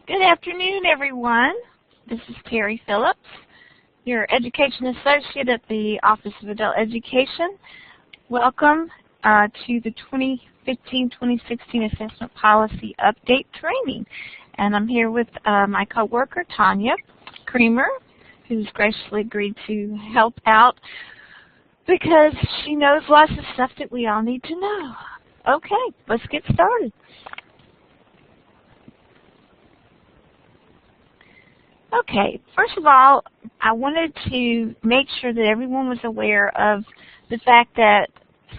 Good afternoon, everyone. This is Terry Phillips, your Education Associate at the Office of Adult Education. Welcome to the 2015-2016 Assessment Policy Update Training. And I'm here with my coworker, Tanya Creamer, who's graciously agreed to help out because she knows lots of stuff that we all need to know. Okay, let's get started. Okay, first of all, I wanted to make sure that everyone was aware of the fact that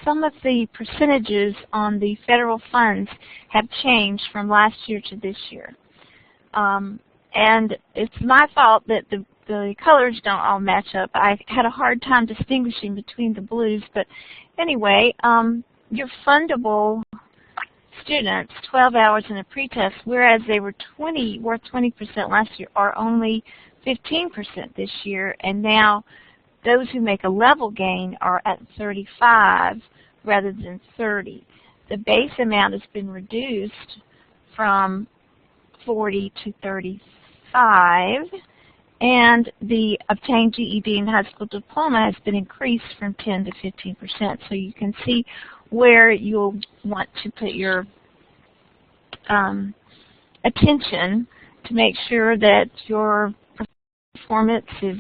some of the percentages on the federal funds have changed from last year to this year. And it's my fault that the colors don't all match up. I had a hard time distinguishing between the blues, but anyway, your fundable students, 12 hours in a pretest, whereas they were worth 20% last year, are only 15% this year, and now those who make a level gain are at 35 rather than 30. The base amount has been reduced from 40 to 35, and the obtained GED and high school diploma has been increased from 10 to 15%. So you can see where you'll want to put your attention to make sure that your performance is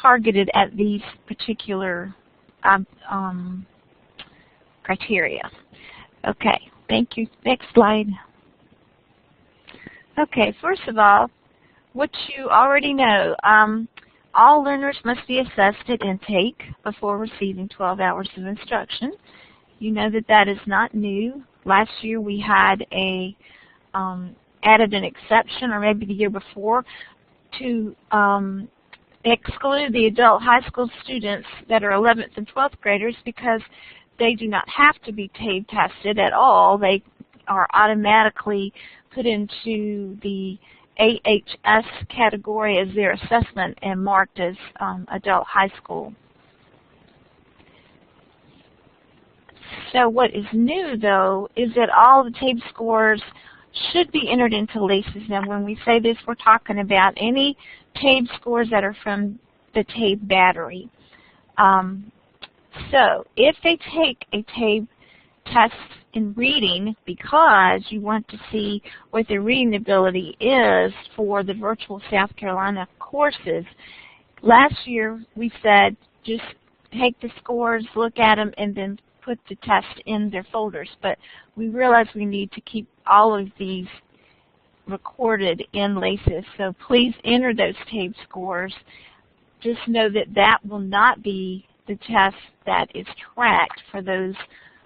targeted at these particular criteria. Okay, thank you. Next slide. Okay, first of all, what you already know, all learners must be assessed at intake before receiving 12 hours of instruction. You know that that is not new. Last year we had added an exception, or maybe the year before, to exclude the adult high school students that are 11th and 12th graders because they do not have to be TABE tested at all. They are automatically put into the AHS category as their assessment and marked as adult high school. So what is new, though, is that all the TABE scores should be entered into LACES. Now, when we say this, we're talking about any TABE scores that are from the TABE battery. So if they take a TABE test in reading because you want to see what their reading ability is for the virtual South Carolina courses, last year we said just take the scores, look at them, and then put the test in their folders. But we realized we need to keep all of these recorded in LACES. So please enter those TABE scores. Just know that that will not be the test that is tracked for those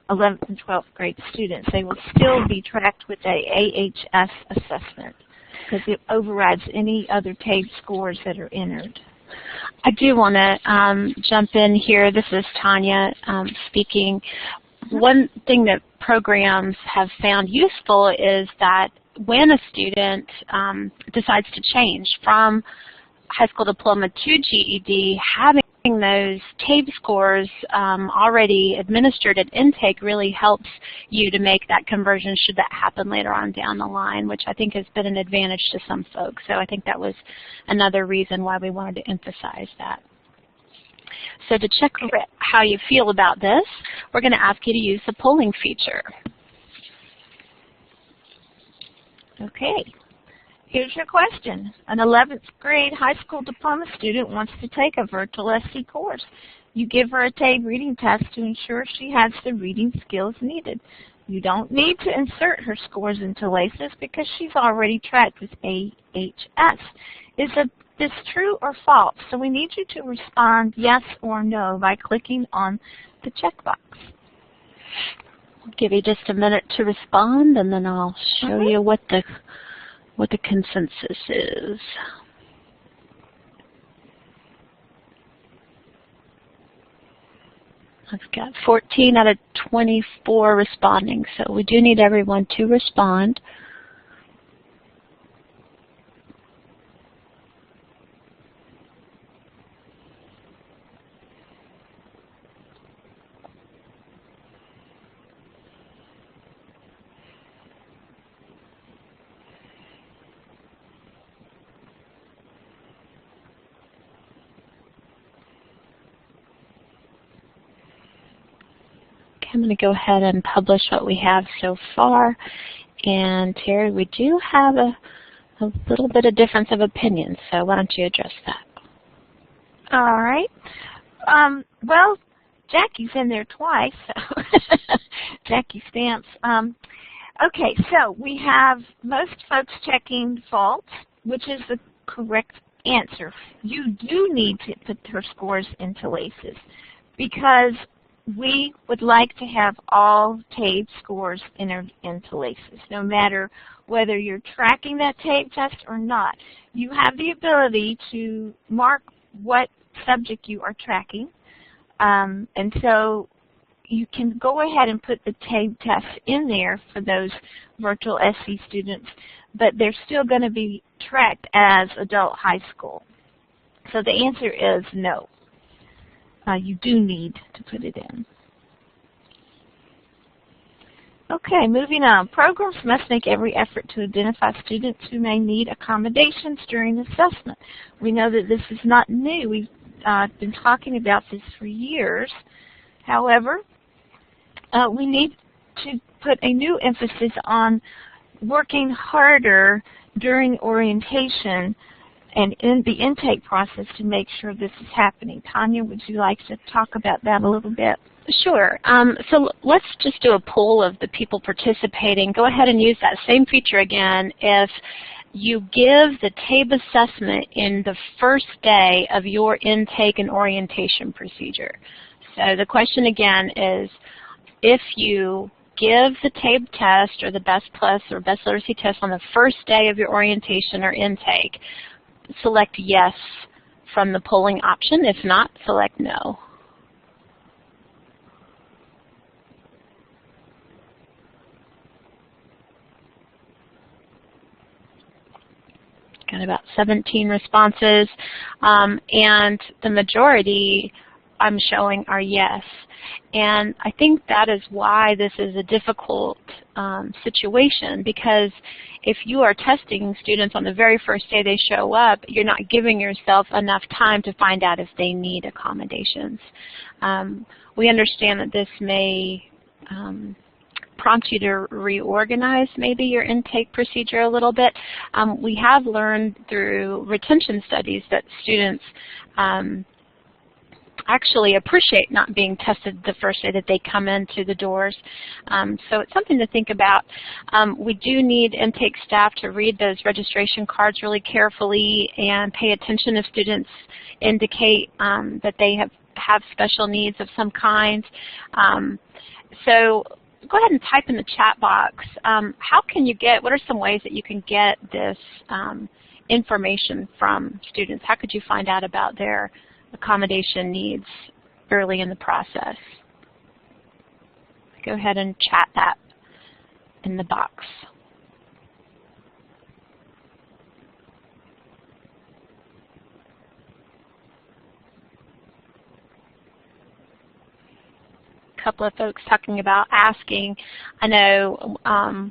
11th and 12th grade students. They will still be tracked with a AHS assessment because it overrides any other TABE scores that are entered. I do want to jump in here. This is Tanya speaking. One thing that programs have found useful is that when a student decides to change from high school diploma to GED, having those TABE scores already administered at intake really helps you to make that conversion should that happen later on down the line, which I think has been an advantage to some folks. So I think that was another reason why we wanted to emphasize that. So to check how you feel about this, we're going to ask you to use the polling feature. Okay. Here's your question. An 11th grade high school diploma student wants to take a virtual SC course. You give her a TABE reading test to ensure she has the reading skills needed. You don't need to insert her scores into LACES because she's already tracked with AHS. Is this true or false? So we need you to respond yes or no by clicking on the checkbox. I'll give you just a minute to respond, and then I'll show you what the consensus is. I've got 14 out of 24 responding, so we do need everyone to respond. I'm going to go ahead and publish what we have so far. And Terry, we do have a little bit of difference of opinion, so why don't you address that? All right. Well, Jackie's in there twice, so Jackie Stamps. Okay, so we have most folks checking false, which is the correct answer. You do need to put her scores into LACES because we would like to have all TABE scores entered into LACES, no matter whether you're tracking that TABE test or not. You have the ability to mark what subject you are tracking, and so you can go ahead and put the TABE tests in there for those virtual SC students, but they're still going to be tracked as adult high school. So the answer is no. You do need to put it in. Okay, moving on. Programs must make every effort to identify students who may need accommodations during assessment. We know that this is not new. We've been talking about this for years. However, we need to put a new emphasis on working harder during orientation and in the intake process to make sure this is happening. Tanya, would you like to talk about that a little bit? Sure. So let's just do a poll of the people participating. Go ahead and use that same feature again if you give the TABE assessment in the first day of your intake and orientation procedure. So the question again is, if you give the TABE test or the BEST Plus or BEST Literacy test on the first day of your orientation or intake, select yes from the polling option. If not, select no. Got about 17 responses, and the majority I'm showing are yes. And I think that is why this is a difficult situation, because if you are testing students on the very first day they show up, you're not giving yourself enough time to find out if they need accommodations. We understand that this may prompt you to reorganize maybe your intake procedure a little bit. We have learned through retention studies that students actually appreciate not being tested the first day that they come into the doors. So it's something to think about. We do need intake staff to read those registration cards really carefully and pay attention if students indicate that they have special needs of some kind. So go ahead and type in the chat box. What are some ways that you can get this information from students? How could you find out about their accommodation needs early in the process? Go ahead and chat that in the box. A couple of folks talking about asking. I know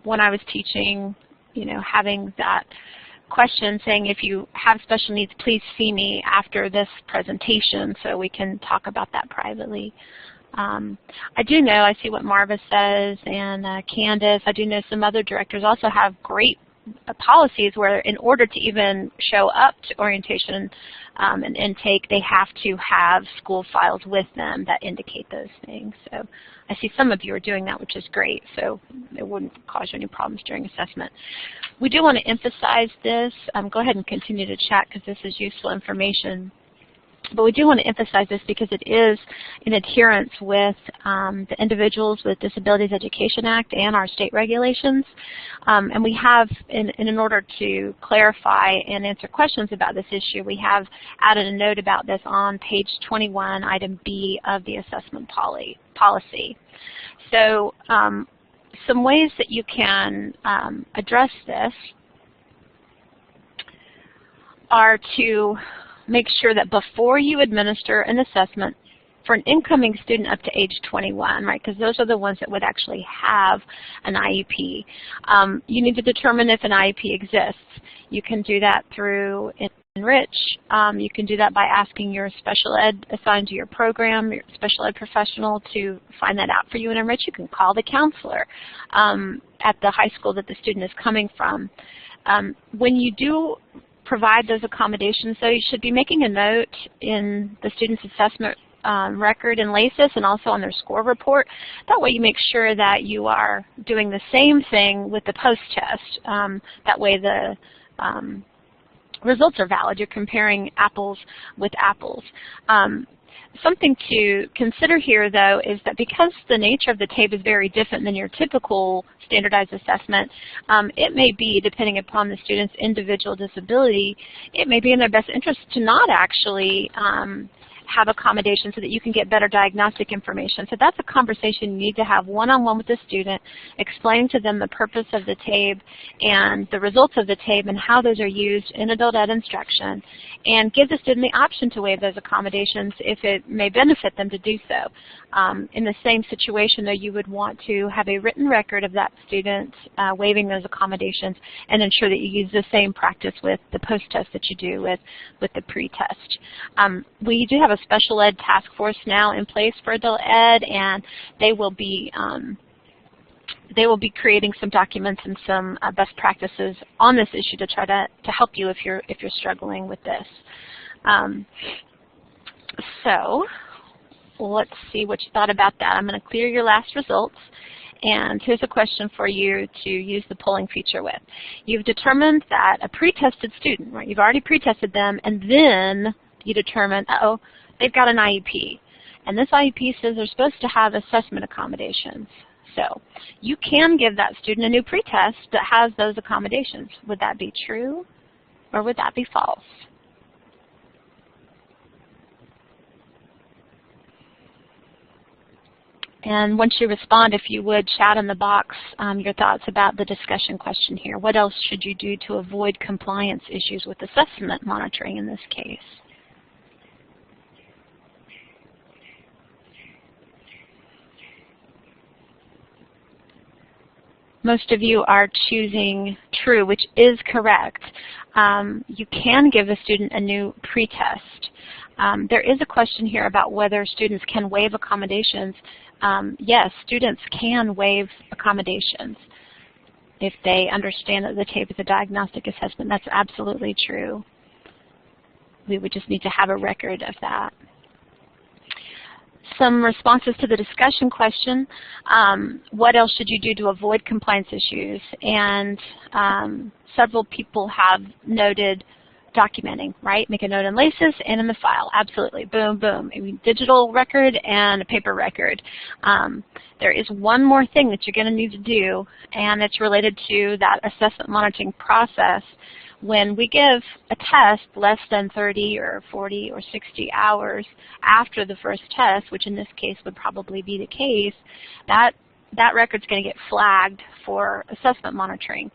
when I was teaching, having that question saying, if you have special needs, please see me after this presentation so we can talk about that privately. I do know, I see what Marva says, and Candace, I do know some other directors also have great policies where in order to even show up to orientation and intake, they have to have school files with them that indicate those things. So I see some of you are doing that, which is great, so it wouldn't cause you any problems during assessment. We do want to emphasize this. Go ahead and continue to chat because this is useful information. But we do want to emphasize this because it is in adherence with the Individuals with Disabilities Education Act and our state regulations. And we have, in order to clarify and answer questions about this issue, we have added a note about this on page 21, item B of the assessment policy. So some ways that you can address this are to make sure that before you administer an assessment for an incoming student up to age 21, right, because those are the ones that would actually have an IEP, you need to determine if an IEP exists. You can do that through enrich, you can do that by asking your special ed assigned to your program, your special ed professional, to find that out for you and enrich. You can call the counselor at the high school that the student is coming from. When you do provide those accommodations, though, you should be making a note in the student's assessment record in LACES and also on their score report. That way you make sure that you are doing the same thing with the post-test. That way the results are valid. You're comparing apples with apples. Something to consider here, though, is that because the nature of the TABE is very different than your typical standardized assessment, it may be, depending upon the student's individual disability, it may be in their best interest to not actually have accommodation so that you can get better diagnostic information. So that's a conversation you need to have one-on-one with the student, explain to them the purpose of the TABE and the results of the TABE and how those are used in adult ed instruction, and give the student the option to waive those accommodations if it may benefit them to do so. In the same situation, though, you would want to have a written record of that student waiving those accommodations and ensure that you use the same practice with the post-test that you do with the pre-test. We do have a special ed task force now in place for adult ed, and they will be creating some documents and some best practices on this issue to try to help you if you're struggling with this. So let's see what you thought about that. I'm going to clear your last results. And here's a question for you to use the polling feature with. You've determined that a pre-tested student, right, you've already pre-tested them, and then you determine, uh-oh, they've got an IEP. And this IEP says they're supposed to have assessment accommodations. So you can give that student a new pre-test that has those accommodations. Would that be true, or would that be false? And once you respond, if you would, chat in the box your thoughts about the discussion question here. What else should you do to avoid compliance issues with assessment monitoring in this case? Most of you are choosing true, which is correct. You can give a student a new pre-test. There is a question here about whether students can waive accommodations. Yes, students can waive accommodations if they understand that the TABE is a diagnostic assessment. That's absolutely true. We would just need to have a record of that. Some responses to the discussion question, what else should you do to avoid compliance issues? And several people have noted documenting, right? Make a note in LACES and in the file. Absolutely. Boom, boom. I mean, digital record and a paper record. There is one more thing that you're going to need to do, and it's related to that assessment monitoring process. When we give a test less than 30 or 40 or 60 hours after the first test, which in this case would probably be the case, that record's going to get flagged for assessment monitoring.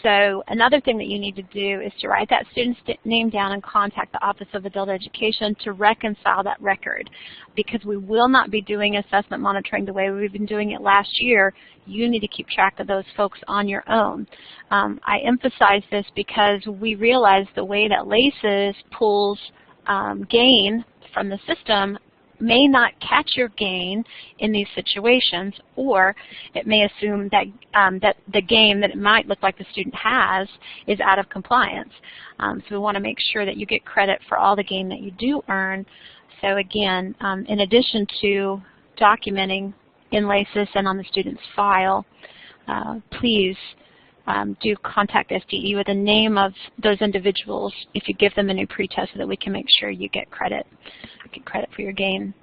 So another thing that you need to do is to write that student's name down and contact the Office of Adult Education to reconcile that record. Because we will not be doing assessment monitoring the way we've been doing it last year, you need to keep track of those folks on your own. I emphasize this because we realize the way that LACES pulls gain from the system may not catch your gain in these situations, or it may assume that that the gain that it might look like the student has is out of compliance. So we want to make sure that you get credit for all the gain that you do earn. So again, in addition to documenting in LACES and on the student's file, please do contact SDE with the name of those individuals if you give them a new pretest so that we can make sure you get credit for your gain.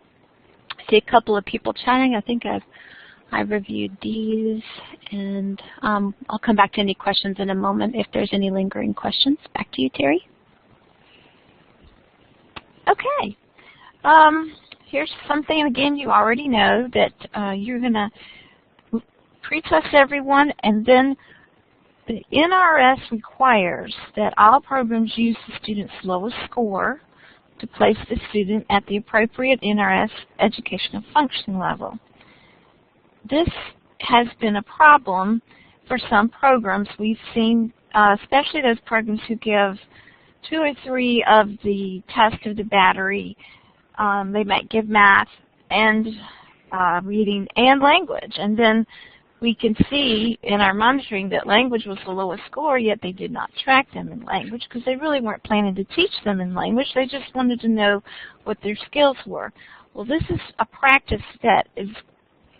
I see a couple of people chatting. I think I've reviewed these, and I'll come back to any questions in a moment if there's any lingering questions. Back to you, Terry. Okay. Here's something, again, you already know, that you're going to pretest everyone, and then the NRS requires that all programs use the student's lowest score to place the student at the appropriate NRS educational functioning level. This has been a problem for some programs. We've seen, especially those programs who give 2 or 3 of the tests of the battery, they might give math and reading and language. And then we can see in our monitoring that language was the lowest score, yet they did not track them in language because they really weren't planning to teach them in language. They just wanted to know what their skills were. Well, this is a practice that is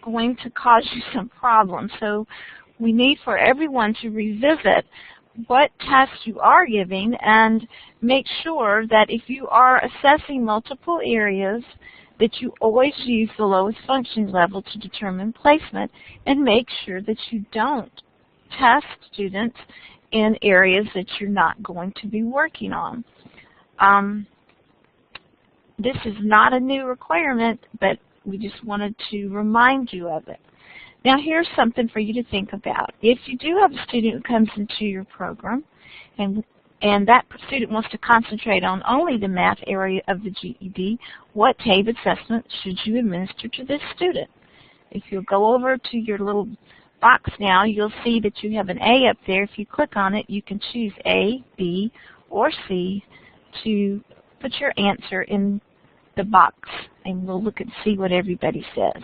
going to cause you some problems. So we need for everyone to revisit what tests you are giving and make sure that if you are assessing multiple areas, that you always use the lowest functioning level to determine placement, and make sure that you don't test students in areas that you're not going to be working on. This is not a new requirement, but we just wanted to remind you of it. Now here's something for you to think about. If you do have a student who comes into your program and that student wants to concentrate on only the math area of the GED, what TABE assessment should you administer to this student? If you'll go over to your little box now, you'll see that you have an A up there. If you click on it, you can choose A, B, or C to put your answer in the box, and we'll look and see what everybody says.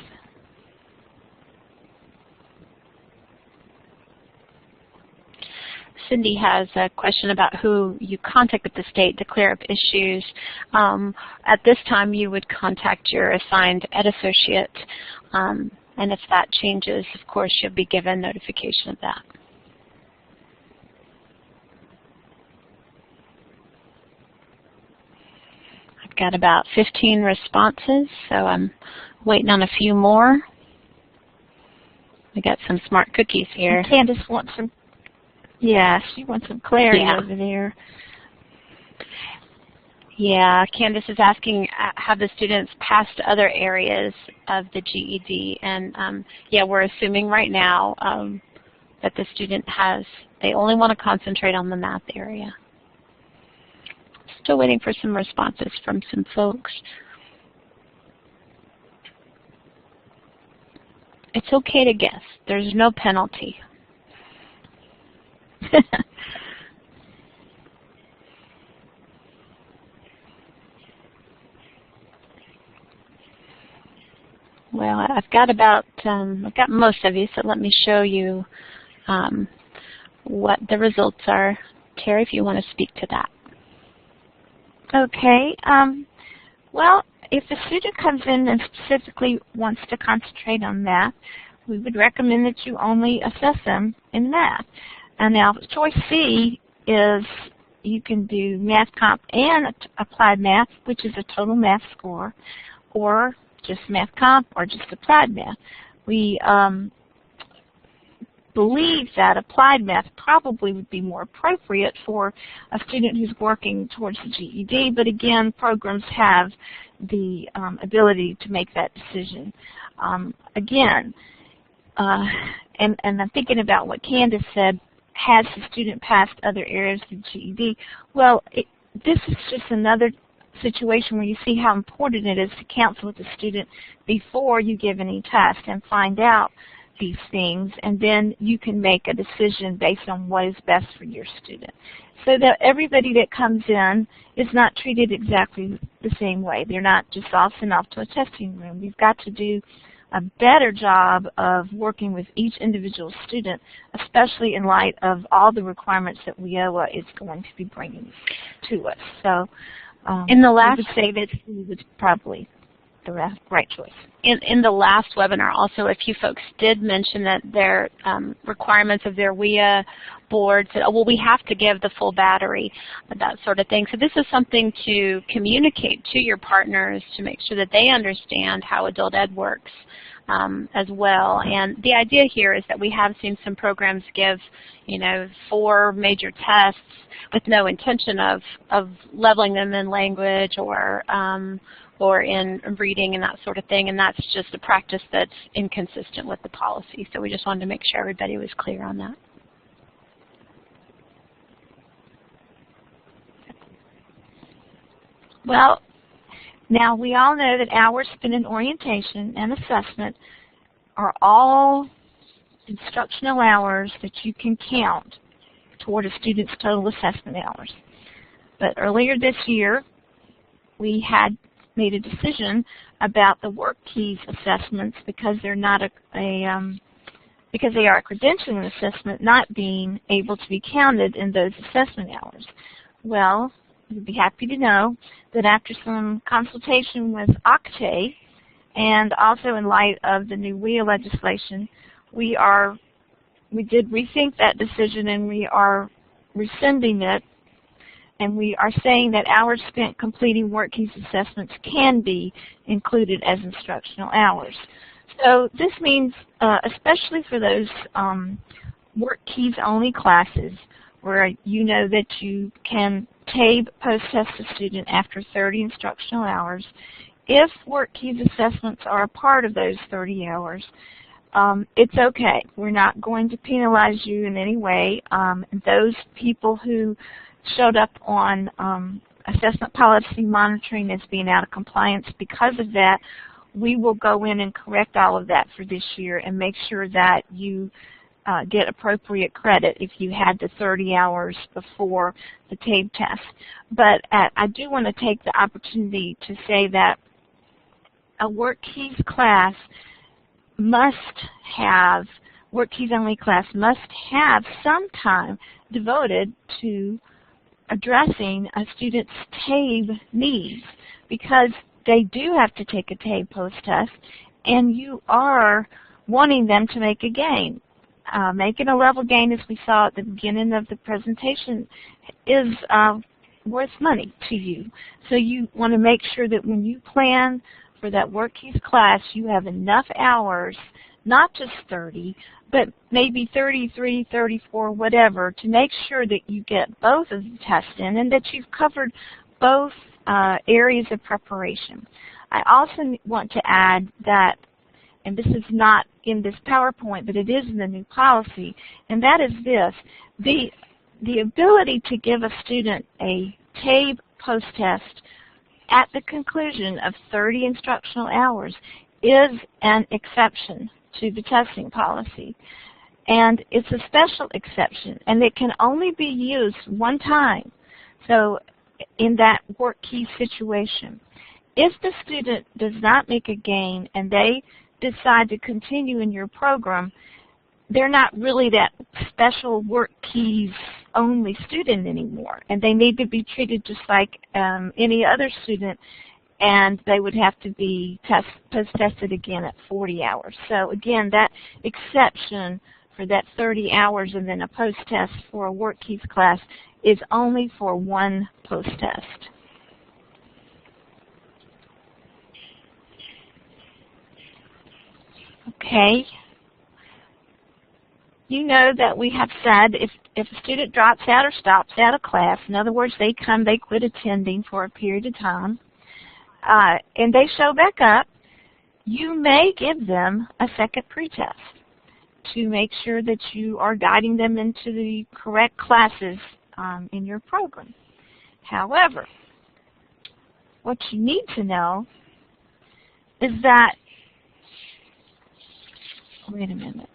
Cindy has a question about who you contact at the state to clear up issues. At this time, you would contact your assigned ed associate, and if that changes, of course, you'll be given notification of that. I've got about 15 responses, so I'm waiting on a few more. We got some smart cookies here. And Candace wants some. Yeah, she wants some clarity over there. Yeah, Candace is asking, have the students passed other areas of the GED? And yeah, we're assuming right now that the student they only want to concentrate on the math area. Still waiting for some responses from some folks. It's okay to guess. There's no penalty. Well, I've got most of you, so let me show you what the results are. Terry, if you want to speak to that. Okay. Well, if a student comes in and specifically wants to concentrate on math, we would recommend that you only assess them in math. And now choice C is you can do math comp and applied math, which is a total math score, or just math comp or just applied math. We believe that applied math probably would be more appropriate for a student who's working towards the GED, but again, programs have the ability to make that decision. And I'm thinking about what Candace said, has the student passed other areas of the GED? Well, this is just another situation where you see how important it is to counsel with the student before you give any test and find out these things, and then you can make a decision based on what is best for your student. So that everybody that comes in is not treated exactly the same way. They're not just all sent off to a testing room. We've got to do a better job of working with each individual student, especially in light of all the requirements that WIOA is going to be bringing to us. So in the last, I would say that was probably the right choice. In the last webinar also, a few folks did mention that their requirements of their WIA board said, oh, well, we have to give the full battery, that sort of thing. So this is something to communicate to your partners to make sure that they understand how adult ed works as well. And the idea here is that we have seen some programs give, 4 major tests with no intention of leveling them in language or in reading and that sort of thing, and that's just a practice that's inconsistent with the policy. So we just wanted to make sure everybody was clear on that. Well, now we all know that hours spent in orientation and assessment are all instructional hours that you can count toward a student's total assessment hours. But earlier this year, we had made a decision about the WorkKeys assessments because they're not because they are a credentialing assessment, not being able to be counted in those assessment hours. Well, you'd be happy to know that after some consultation with OCTAE, and also in light of the new WIA legislation, we did rethink that decision, and we are rescinding it, and we are saying that hours spent completing WorkKeys assessments can be included as instructional hours. So this means, especially for those WorkKeys only classes where you know that you can TABE post-test a student after 30 instructional hours, if WorkKeys assessments are a part of those 30 hours, it's okay. We're not going to penalize you in any way. Those people who showed up on assessment policy monitoring as being out of compliance because of that, we will go in and correct all of that for this year and make sure that you get appropriate credit if you had the 30 hours before the TABE test. But I do want to take the opportunity to say that a WorkKeys class WorkKeys only class must have some time devoted to addressing a student's TABE needs, because they do have to take a TABE post-test, and you are wanting them to make a gain. Making a level gain, as we saw at the beginning of the presentation, is worth money to you. So you want to make sure that when you plan for that WorkKeys class, you have enough hours, not just 30, but maybe 33, 34, whatever, to make sure that you get both of the tests in and that you've covered both areas of preparation. I also want to add that, and this is not in this PowerPoint, but it is in the new policy, and that is this: the ability to give a student a TABE post-test at the conclusion of 30 instructional hours is an exception to the testing policy. And it's a special exception, and it can only be used one time. So in that WorkKeys situation, if the student does not make a gain and they decide to continue in your program, they're not really that special WorkKeys only student anymore, and they need to be treated just like any other student, and they would have to be post-tested again at 40 hours. So again, that exception for that 30 hours and then a post-test for a WorkKeys class is only for one post-test. Okay. You know that we have said if a student drops out or stops out of class, in other words, they quit attending for a period of time, and they show back up, you may give them a second pretest to make sure that you are guiding them into the correct classes in your program. However, what you need to know is that, wait a minute.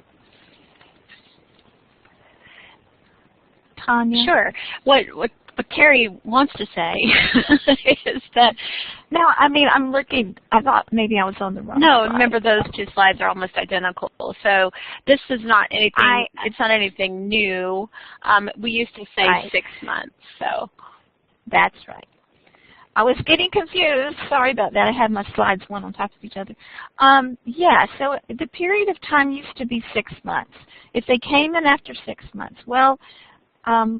Tanya? Sure. What Carrie wants to say is that... No, I mean, I'm looking, I thought maybe I was on the wrong slide. Remember those two slides are almost identical. So this is not anything, it's not anything new. We used to say 6 months, so. That's right. I was getting confused. Sorry about that. I had my slides one on top of each other. Yeah, so the period of time used to be 6 months. If they came in after 6 months, well,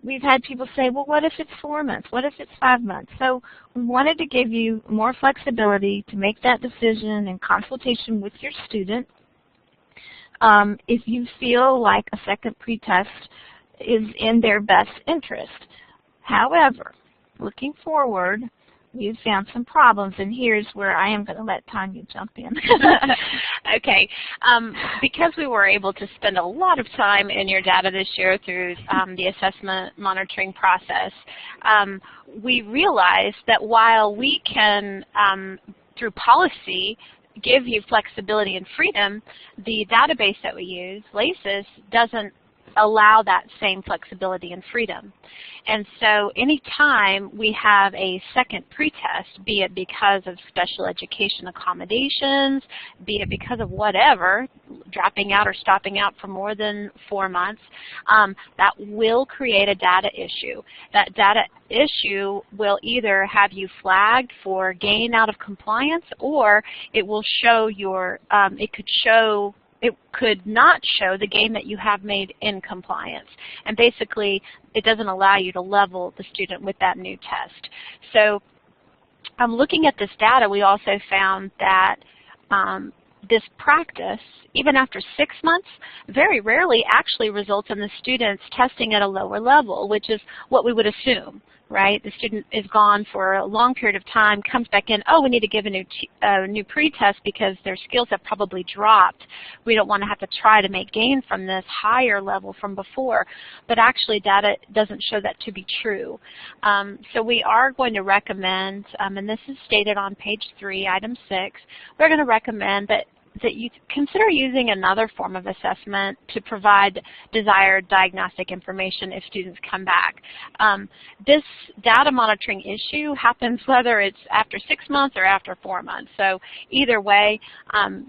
we've had people say, well, what if it's 4 months? What if it's 5 months? So we wanted to give you more flexibility to make that decision in consultation with your student. If you feel like a second pretest is in their best interest. However, looking forward, we've found some problems, and here's where I am going to let Tanya jump in. Okay. Because we were able to spend a lot of time in your data this year through the assessment monitoring process, we realized that while we can, through policy, give you flexibility and freedom, the database that we use, LACES, doesn't allow that same flexibility and freedom. And so anytime we have a second pretest, be it because of special education accommodations, be it because of whatever, dropping out or stopping out for more than 4 months, that will create a data issue. That data issue will either have you flagged for gain out of compliance, or it will show your, it could not show the gain that you have made in compliance. And basically, it doesn't allow you to level the student with that new test. So looking at this data, we also found that this practice, even after 6 months, very rarely actually results in the students testing at a lower level, which is what we would assume, right? The student is gone for a long period of time, comes back in, oh, we need to give a new pretest because their skills have probably dropped. We don't want to have to try to make gain from this higher level from before. But actually, data doesn't show that to be true. So we are going to recommend, and this is stated on page 3, item 6, we're going to recommend that you consider using another form of assessment to provide desired diagnostic information if students come back. This data monitoring issue happens whether it's after 6 months or after 4 months. So either way,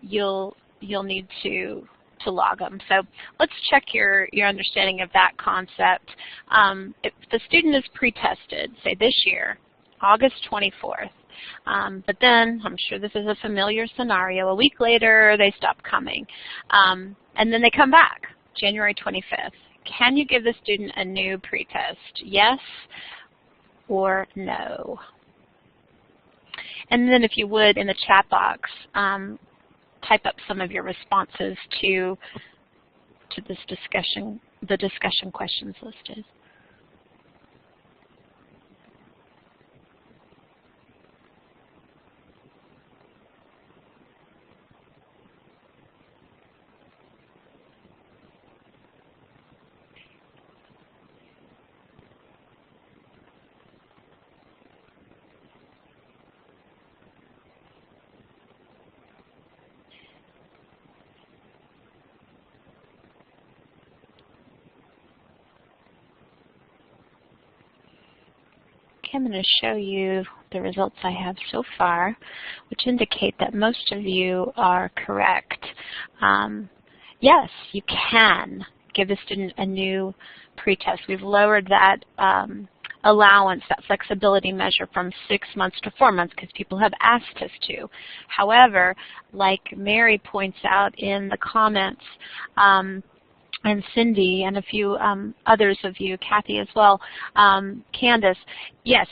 you'll need to log them. So let's check your understanding of that concept. If the student is pre-tested, say this year, August 24th, but then, I'm sure this is a familiar scenario, a week later they stop coming, and then they come back, January 25th. Can you give the student a new pretest? Yes or no? And then if you would, in the chat box, type up some of your responses to this discussion, the discussion questions listed. I'm going to show you the results I have so far, which indicate that most of you are correct. Yes, you can give the student a new pretest. We've lowered that allowance, that flexibility measure from 6 months to 4 months because people have asked us to. However, like Mary points out in the comments, and Cindy and a few others of you, Kathy as well, Candace, yes,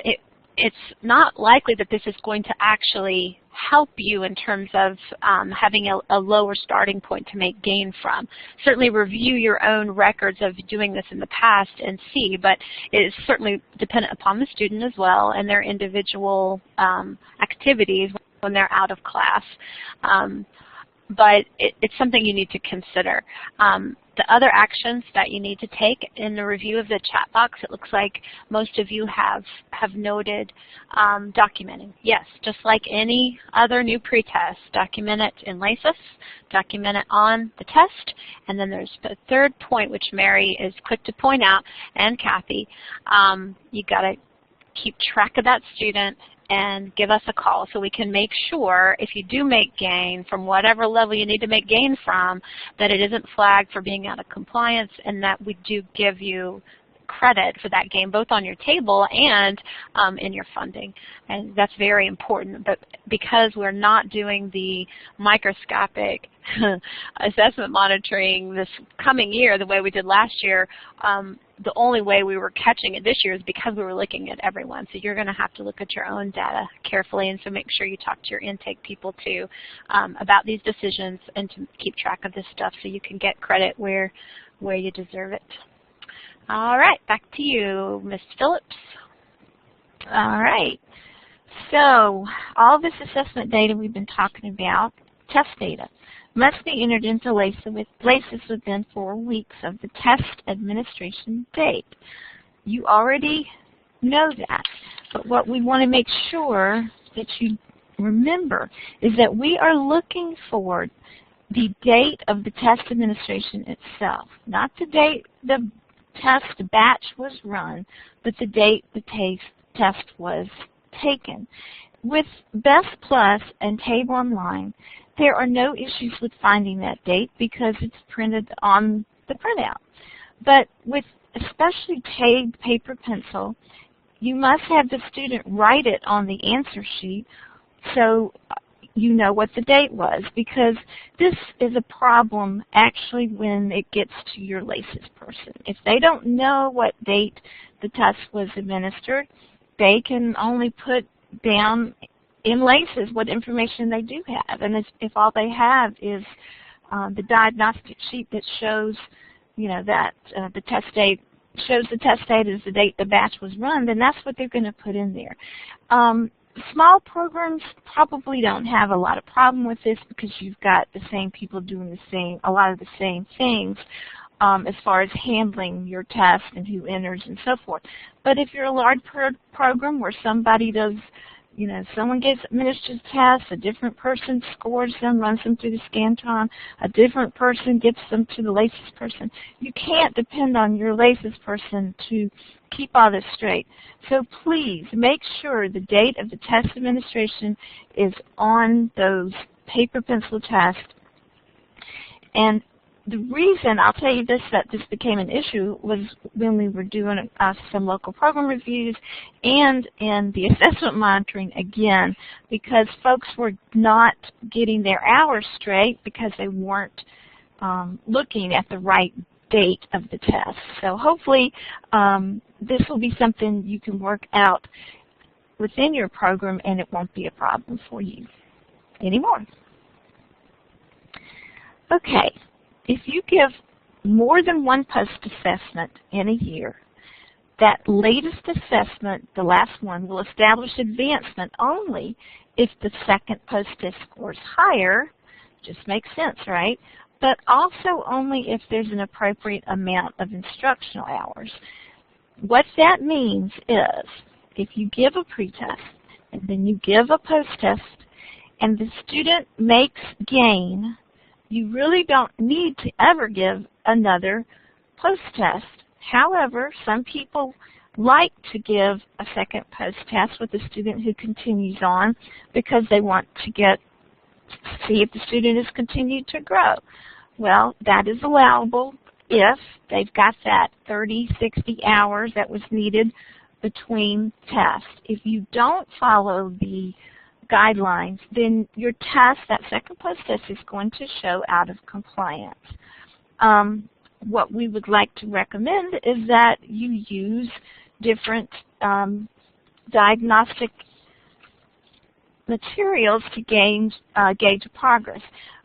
it's not likely that this is going to actually help you in terms of having a lower starting point to make gain from. Certainly review your own records of doing this in the past and see, but it is certainly dependent upon the student as well and their individual activities when they're out of class. But it's something you need to consider. The other actions that you need to take in the review of the chat box, it looks like most of you have noted documenting. Yes, just like any other new pretest, document it in LACES, document it on the test, and then there's the third point, which Mary is quick to point out, and Kathy, you got to keep track of that student and give us a call so we can make sure if you do make gain from whatever level you need to make gain from, that it isn't flagged for being out of compliance and that we do give you credit for that gain both on your table and in your funding. And that's very important. But because we're not doing the microscopic assessment monitoring this coming year the way we did last year, the only way we were catching it this year is because we were looking at everyone. So you're going to have to look at your own data carefully, and so make sure you talk to your intake people too about these decisions and to keep track of this stuff so you can get credit where you deserve it. All right, back to you, Ms. Phillips. All right. So all this assessment data we've been talking about, test data, must be entered into LACES within 4 weeks of the test administration date. You already know that, but what we want to make sure that you remember is that we are looking for the date of the test administration itself, not the date the test batch was run, but the date the test was taken. With Best Plus and TABE Online, there are no issues with finding that date because it's printed on the printout. But with especially TABE paper pencil, you must have the student write it on the answer sheet so you know what the date was, because this is a problem actually when it gets to your LACES person. If they don't know what date the test was administered, they can only put down in LACES what information they do have. And if all they have is the diagnostic sheet that shows, you know, that the test date shows the test date as the date the batch was run, then that's what they're going to put in there. Small programs probably don't have a lot of problem with this because you've got the same people doing a lot of the same things as far as handling your test and who enters and so forth. But if you're a large program where somebody does, you know, someone gets administered tests, a different person scores them, runs them through the Scantron, a different person gets them to the LACES person. You can't depend on your LACES person to keep all this straight. So please make sure the date of the test administration is on those paper pencil tests. And the reason, I'll tell you this, that this became an issue was when we were doing some local program reviews and in the assessment monitoring again, because folks were not getting their hours straight because they weren't looking at the right date of the test. So hopefully this will be something you can work out within your program and it won't be a problem for you anymore. Okay. If you give more than one post-assessment in a year, that latest assessment, the last one, will establish advancement only if the second post-test score is higher. Just makes sense, right? But also only if there's an appropriate amount of instructional hours. What that means is if you give a pretest and then you give a post-test and the student makes gain, you really don't need to ever give another post-test. However, some people like to give a second post-test with a student who continues on because they want to see if the student has continued to grow. Well, that is allowable if they've got that 30, 60 hours that was needed between tests. If you don't follow the guidelines, then your test, that second post-test, is going to show out of compliance. What we would like to recommend is that you use different diagnostic materials to gauge progress.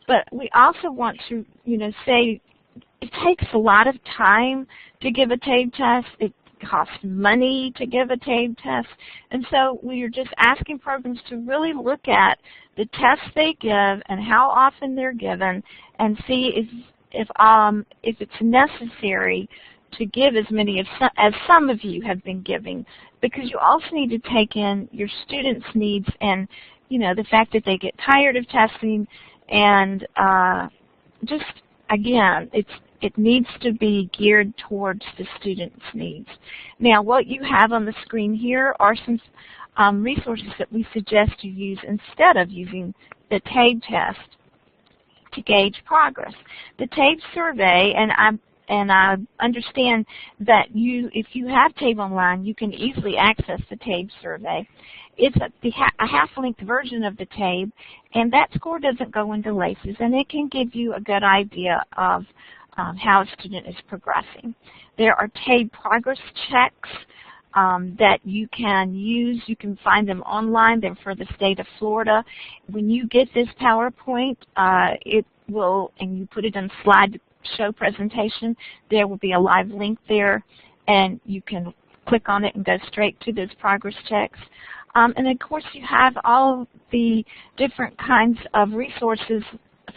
But we also want to, say it takes a lot of time to give a TABE test. It costs money to give a TABE test, and so we are just asking programs to really look at the tests they give and how often they're given, and see if it's necessary to give as many as some of you have been giving, because you also need to take in your students' needs and the fact that they get tired of testing, and just again, it needs to be geared towards the student's needs. Now, what you have on the screen here are some resources that we suggest you use instead of using the TABE test to gauge progress. The TABE survey, and I understand that if you have TABE Online, you can easily access the TABE survey. It's a half-length version of the TABE, and that score doesn't go into LACES, and it can give you a good idea of how a student is progressing. There are TABE progress checks that you can use. You can find them online. They're for the state of Florida. When you get this PowerPoint, it will, and you put it in slideshow presentation, there will be a live link there, and you can click on it and go straight to those progress checks. And of course, you have all the different kinds of resources,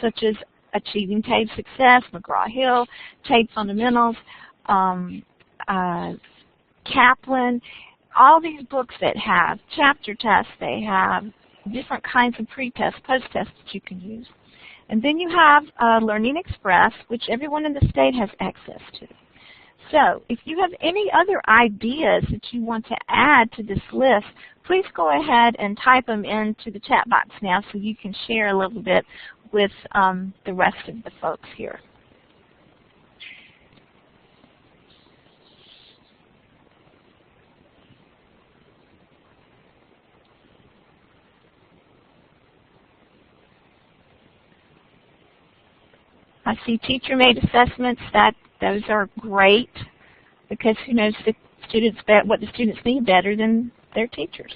such as Achieving TABE Success, McGraw-Hill, TABE Fundamentals, Kaplan, all these books that have chapter tests, they have different kinds of pre-tests, post-tests that you can use. And then you have Learning Express, which everyone in the state has access to. So if you have any other ideas that you want to add to this list, please go ahead and type them into the chat box now so you can share a little bit with the rest of the folks here. I see teacher-made assessments. Those are great because who knows the students what the students need better than their teachers.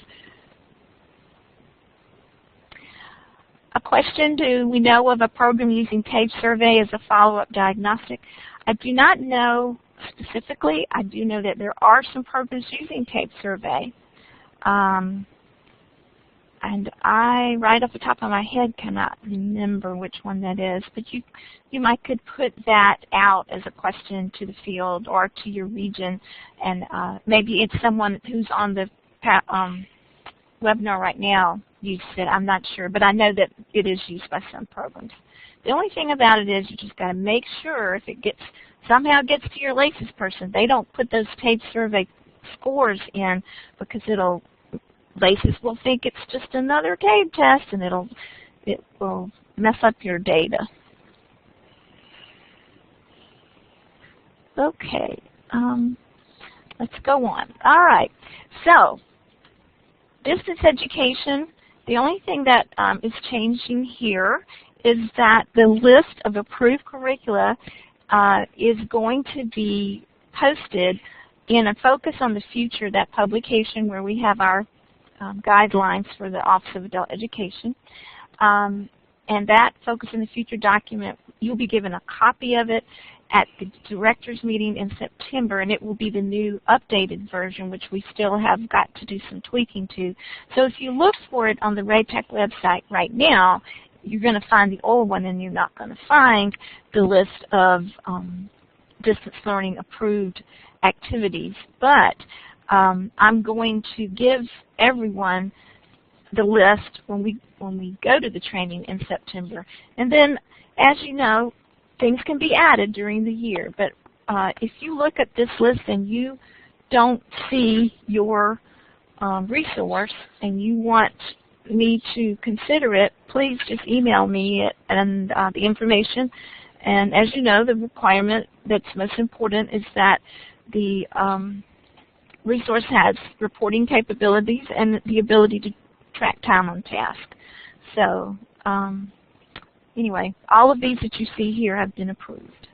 A question: do we know of a program using TABE survey as a follow-up diagnostic? I do not know specifically. I do know that there are some programs using TABE survey. And I, right off the top of my head, cannot remember which one that is. But you might could put that out as a question to the field or to your region, and maybe it's someone who's on the webinar right now used it. I'm not sure, but I know that it is used by some programs. The only thing about it is you just got to make sure if it somehow gets to your LACES person, they don't put those TABE survey scores in, because LACES will think it's just another TABE test, and it will mess up your data. Okay, let's go on. All right, so distance education, the only thing that is changing here is that the list of approved curricula is going to be posted in a Focus on the Future, that publication where we have our guidelines for the Office of Adult Education. And that Focus on the Future document, you'll be given a copy of it at the directors meeting in September, and it will be the new updated version, which we still have got to do some tweaking to. So if you look for it on the RATEC website right now, you're going to find the old one, and you're not going to find the list of distance learning approved activities. But I'm going to give everyone the list when we go to the training in September. And then, as you know, things can be added during the year. But if you look at this list and you don't see your resource and you want me to consider it, please just email me and the information. And as you know, the requirement that's most important is that the resource has reporting capabilities and the ability to track time on task. So anyway, all of these that you see here have been approved.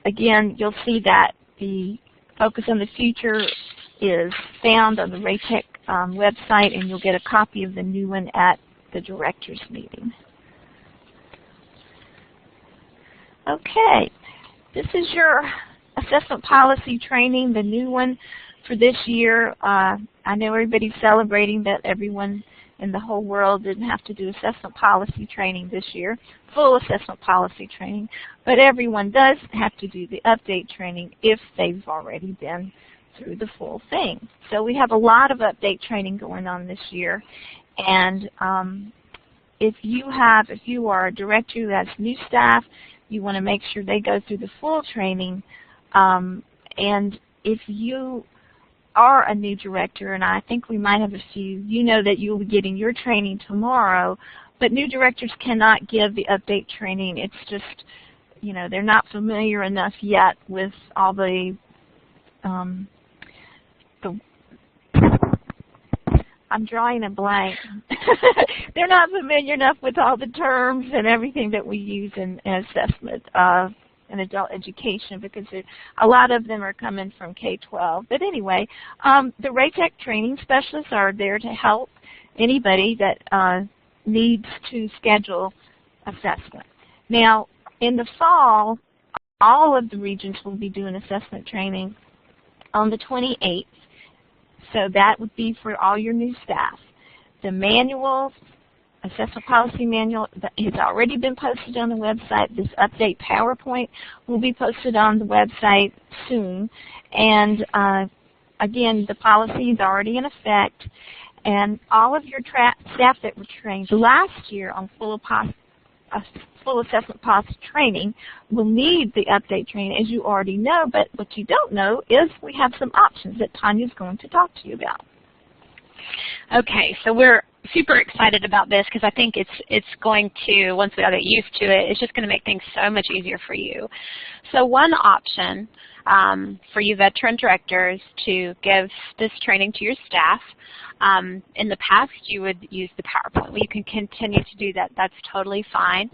Again, you'll see that the Focus on the Future is found on the RATEC website, and you'll get a copy of the new one at the directors meeting. Okay, this is your assessment policy training, the new one for this year. I know everybody's celebrating that everyone in the whole world didn't have to do assessment policy training this year, full assessment policy training, but everyone does have to do the update training if they've already been through the full thing. So we have a lot of update training going on this year, and if you are a director who has new staff, you want to make sure they go through the full training. And if you are a new director, and I think we might have a few, you know that you'll be getting your training tomorrow, but new directors cannot give the update training. It's just, you know, they're not familiar enough yet with all the I'm drawing a blank. They're not familiar enough with all the terms and everything that we use in assessment in adult education, because a lot of them are coming from K-12. But anyway, the RATEC training specialists are there to help anybody that needs to schedule assessment. Now, in the fall, all of the regions will be doing assessment training on the 28th. So that would be for all your new staff. The manual, assessment policy manual, has already been posted on the website. This update PowerPoint will be posted on the website soon. And again, the policy is already in effect. And all of your staff that were trained last year on full assessment POS training will need the update training, as you already know, but what you don't know is we have some options that Tanya's going to talk to you about. Okay, so we're super excited about this because I think it's going to, once we all get used to it, it's just going to make things so much easier for you. So one option for you veteran directors to give this training to your staff. In the past, you would use the PowerPoint. Well, you can continue to do that. That's totally fine.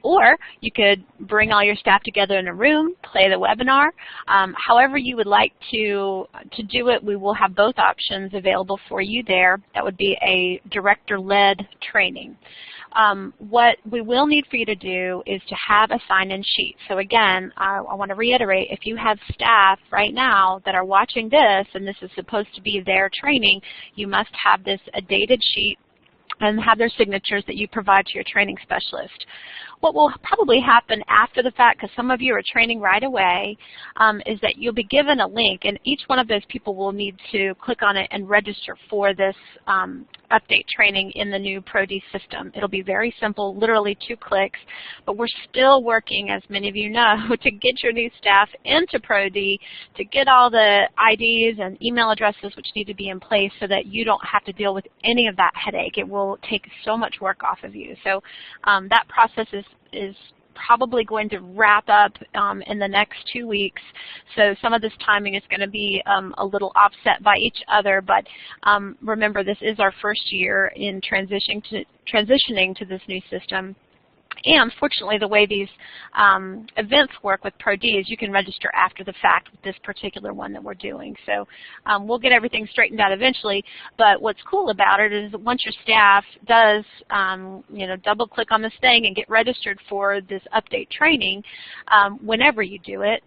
Or you could bring all your staff together in a room, play the webinar. However you would like to do it, we will have both options available for you there. That would be a director-led training. What we will need for you to do is to have a sign-in sheet. So again, I want to reiterate, if you have staff right now that are watching this, and this is supposed to be their training, you must have a dated sheet and have their signatures that you provide to your training specialist. What will probably happen after the fact, because some of you are training right away, is that you'll be given a link, and each one of those people will need to click on it and register for this update training in the new ProD system. It'll be very simple, literally 2 clicks, but we're still working, as many of you know, to get your new staff into ProD, to get all the IDs and email addresses which need to be in place so that you don't have to deal with any of that headache. It will take so much work off of you. So that process is probably going to wrap up in the next 2 weeks. So some of this timing is going to be a little offset by each other, but remember, this is our first year in transitioning to this new system. And fortunately, the way these events work with ProD is you can register after the fact with this particular one that we're doing. So we'll get everything straightened out eventually. But what's cool about it is once your staff does, double-click on this thing and get registered for this update training, whenever you do it,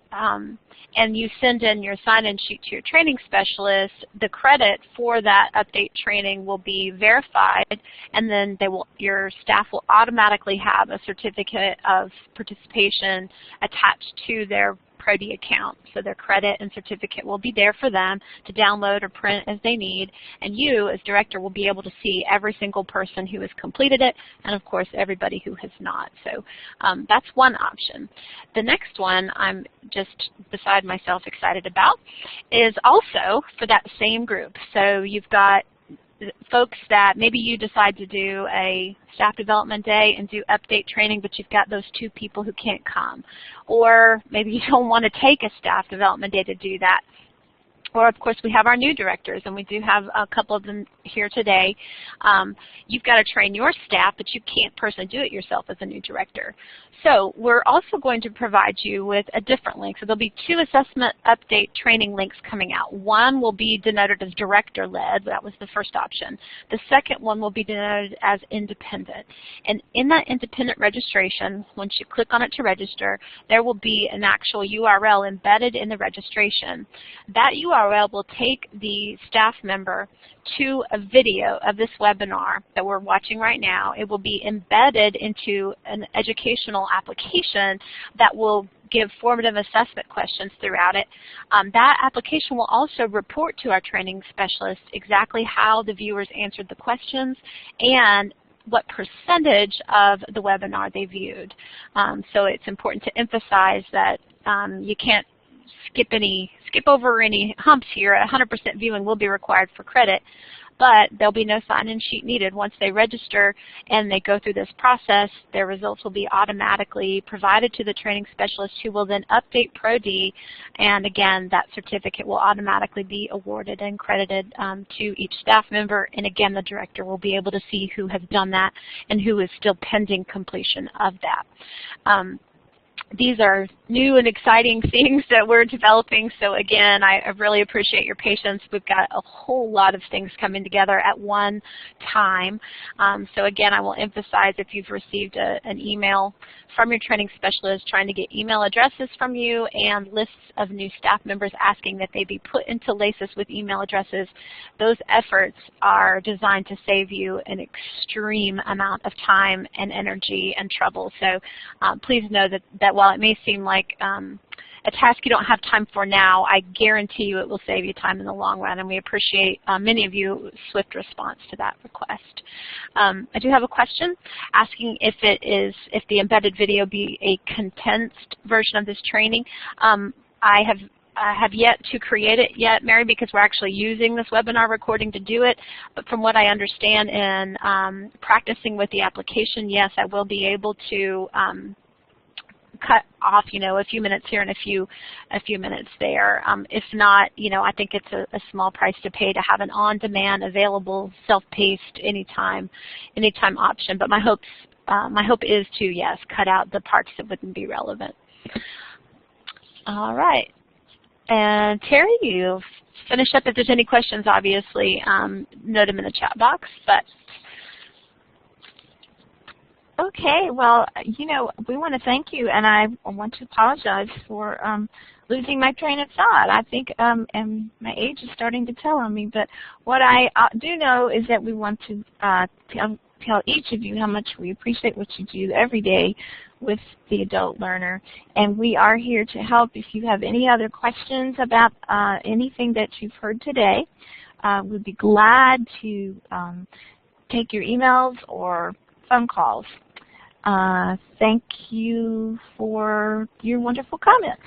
and you send in your sign-in sheet to your training specialist, the credit for that update training will be verified, and then your staff will automatically have a certificate of participation attached to their ProD account. So their credit and certificate will be there for them to download or print as they need, and you as director will be able to see every single person who has completed it, and of course everybody who has not. So that's one option. The next one I'm just beside myself excited about is also for that same group. So you've got folks that maybe you decide to do a staff development day and do update training, but you've got those 2 people who can't come. Or maybe you don't want to take a staff development day to do that. Or, of course, we have our new directors, and we do have a couple of them here today. You've got to train your staff, but you can't personally do it yourself as a new director. So we're also going to provide you with a different link. So there'll be 2 assessment update training links coming out. One will be denoted as director-led. That was the first option. The second one will be denoted as independent. And in that independent registration, once you click on it to register, there will be an actual URL embedded in the registration. That URL will take the staff member to a video of this webinar that we're watching right now. It will be embedded into an educational application that will give formative assessment questions throughout it. That application will also report to our training specialist exactly how the viewers answered the questions and what percentage of the webinar they viewed. So it's important to emphasize that you can't skip over any humps here. 100% viewing will be required for credit, but there'll be no sign-in sheet needed. Once they register and they go through this process, their results will be automatically provided to the training specialist, who will then update ProD, and again, that certificate will automatically be awarded and credited to each staff member, and again, the director will be able to see who has done that and who is still pending completion of that. These are new and exciting things that we're developing, so again, I really appreciate your patience. We've got a whole lot of things coming together at one time. So again, I will emphasize, if you've received an email from your training specialist trying to get email addresses from you and lists of new staff members asking that they be put into LACES with email addresses, those efforts are designed to save you an extreme amount of time and energy and trouble. So please know that while it may seem like a task you don't have time for now, I guarantee you it will save you time in the long run, and we appreciate many of you swift response to that request. I do have a question asking if the embedded video be a condensed version of this training. I have yet to create it yet, Mary, because we're actually using this webinar recording to do it. But from what I understand in practicing with the application, yes, I will be able to cut off, a few minutes here and a few minutes there. If not, I think it's a small price to pay to have an on-demand, available, self-paced, anytime option. But my hope is to, yes, cut out the parts that wouldn't be relevant. All right. And Terry, you'll finish up. If there's any questions, obviously, note them in the chat box. But okay, well, we want to thank you, and I want to apologize for losing my train of thought. I think and my age is starting to tell on me. But what I do know is that we want to tell each of you how much we appreciate what you do every day with the adult learner, and we are here to help. If you have any other questions about anything that you've heard today, we'd be glad to take your emails or phone calls. Thank you for your wonderful comments.